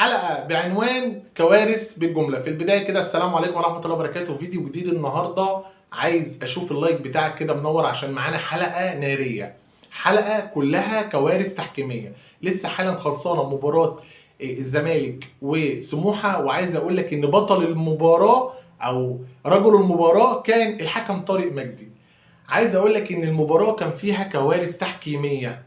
حلقه بعنوان كوارث بالجمله. في البدايه كده السلام عليكم ورحمه الله وبركاته. فيديو جديد النهارده، عايز اشوف اللايك بتاعك كده منور عشان معانا حلقه ناريه، حلقه كلها كوارث تحكيميه. لسه حالا خلصانه مباراه الزمالك وسموحه، وعايز اقول لك ان بطل المباراه او رجل المباراه كان الحكم طارق مجدي. عايز اقول لك ان المباراه كان فيها كوارث تحكيميه،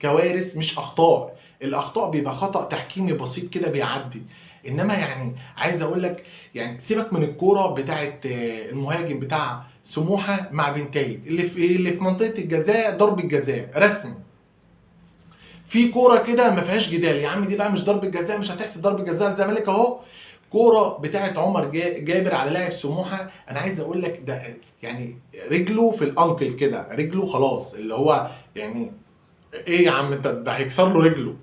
كوارث مش اخطاء. الاخطاء بيبقى خطأ تحكيمي بسيط كده بيعدي، انما يعني عايز اقول لك يعني سيبك من الكوره بتاعت المهاجم بتاع سموحه مع بنتايج اللي في منطقه الجزاء، ضربه جزاء رسمي. في كوره كده ما فيهاش جدال يا عم، دي بقى مش ضربه جزاء، مش هتحسب ضربه جزاء. الزمالك اهو كوره بتاعت عمر جابر على لاعب سموحه، انا عايز اقول لك ده يعني رجله في الانكل كده، رجله خلاص اللي هو يعني ايه يا عم انت، ده هيكسر له رجله.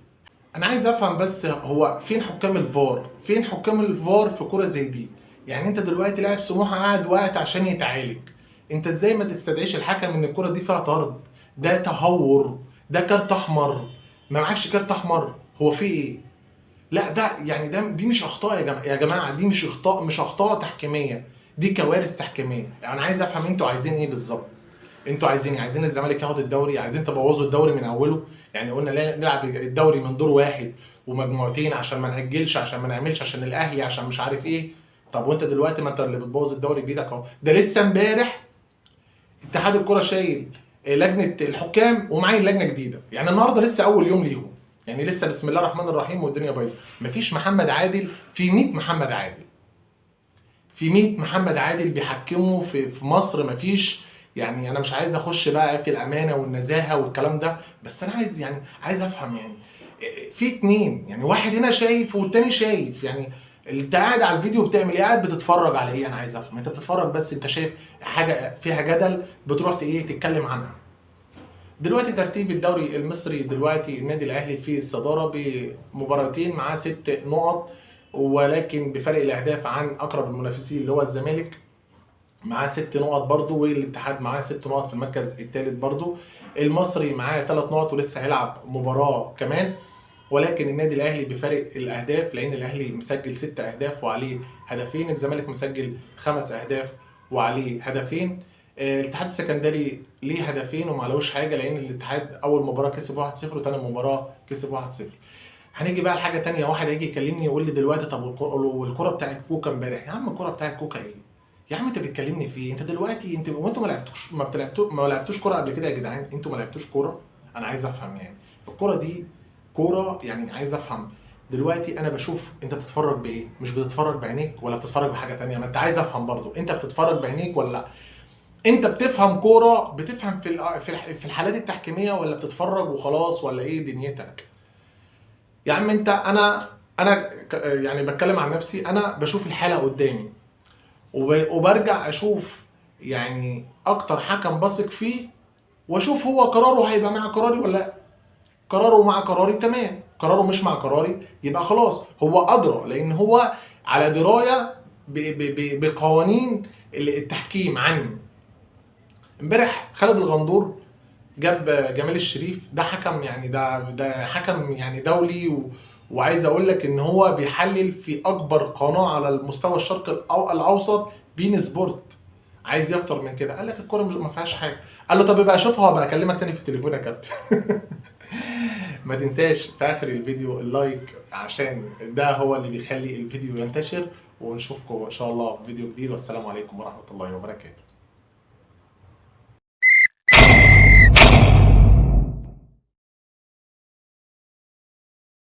انا عايز افهم بس، هو فين حكام الفار؟ فين حكام الفار في كوره زي دي؟ يعني انت دلوقتي لاعب سموحه قاعد وقت عشان يتعالج، انت ازاي ما تستدعيش الحكم ان الكوره دي فيها طرد؟ ده تهور، ده كارت احمر. ما معكش كارت احمر، هو في ايه؟ لا ده يعني دي مش اخطاء يا جماعه، يا جماعه دي مش اخطاء، مش اخطاء تحكيميه، دي كوارث تحكيميه. يعني انا عايز افهم انتوا عايزين ايه بالظبط؟ انتوا عايزين ايه؟ عايزين الزمالك ياخد الدوري؟ عايزين تبوظوا الدوري من اوله؟ يعني قلنا نلعب الدوري من دور واحد ومجموعتين عشان ما نأجلش، عشان ما نعملش، عشان الاهلي، عشان مش عارف ايه. طب وانت دلوقتي ما انت اللي بتبوظ الدوري بايدك اهو. ده لسه امبارح اتحاد الكره شايل لجنه الحكام ومعين لجنه جديده، يعني النهارده لسه اول يوم ليهم، يعني لسه بسم الله الرحمن الرحيم والدنيا بايظه. مفيش محمد عادل في 100 محمد عادل، في 100 محمد عادل بيحكموا في مصر. مفيش يعني، انا مش عايز اخش بقى في الامانه والنزاهه والكلام ده، بس انا عايز يعني عايز افهم يعني في اتنين، يعني واحد هنا شايف والتاني شايف، يعني انت قاعد على الفيديو بتعمل ايه؟ قاعد بتتفرج على ايه؟ انا عايز افهم، انت بتتفرج بس انت شايف حاجه فيها جدل بتروح ايه تتكلم عنها. دلوقتي ترتيب الدوري المصري، دلوقتي النادي الاهلي في الصداره بمباراتين معاه 6 نقط، ولكن بفرق الاهداف عن اقرب المنافسين اللي هو الزمالك، معاه 6 نقط برضه، والاتحاد معاه 6 نقط في المركز الثالث برضه. المصري معاه 3 نقط ولسه هيلعب مباراه كمان، ولكن النادي الاهلي بفرق الاهداف، لان الاهلي مسجل 6 اهداف وعليه هدفين، الزمالك مسجل 5 اهداف وعليه هدفين. الاتحاد السكندري ليه هدفين وما عليهوش حاجه، لان الاتحاد اول مباراه كسب 1-0 وثاني مباراه كسب 1-0. هنيجي بقى لحاجه ثانيه، واحد هيجي يكلمني يقول لي دلوقتي طب والكره بتاعت كوكا امبارح؟ يا عم الكره بتاعت كوكا ايه؟ يا عم انت بتكلمني في ايه؟ انت دلوقتي انت وانتوا ما لعبتوش كوره قبل كده يا جدعان؟ انتوا ما لعبتوش كوره؟ انا عايز افهم يعني الكوره دي كوره، يعني عايز افهم دلوقتي. انا بشوف انت بتتفرج بايه؟ مش بتتفرج بعينيك ولا بتتفرج بحاجه تانية؟ ما انت عايز افهم برضو، انت بتتفرج بعينيك ولا لا؟ انت بتفهم كوره، بتفهم في الحالات التحكيميه، ولا بتتفرج وخلاص، ولا ايه دنيتك؟ يا عم انت، انا يعني بتكلم عن نفسي، انا بشوف الحاله قدامي وبرجع اشوف يعني اكتر حكم بثق فيه، واشوف هو قراره هيبقى مع قراري ولا لا. قراره مع قراري تمام، قراره مش مع قراري يبقى خلاص هو ادرى، لان هو على درايه بقوانين التحكيم عني. امبارح خالد الغندور جاب جمال الشريف، ده حكم يعني ده حكم يعني دولي وعايز اقول لك ان هو بيحلل في اكبر قناه على المستوى الشرقي الاوسط، بين سبورت. عايز ايه اكتر من كده؟ قال لك الكوره ما فيهاش حاجه. قال له طب يبقى اشوفها وابقى اكلمك تاني في التليفون يا كابتن. ما تنساش في اخر الفيديو اللايك، عشان ده هو اللي بيخلي الفيديو ينتشر، ونشوفكم ان شاء الله في فيديو جديد، والسلام عليكم ورحمه الله وبركاته.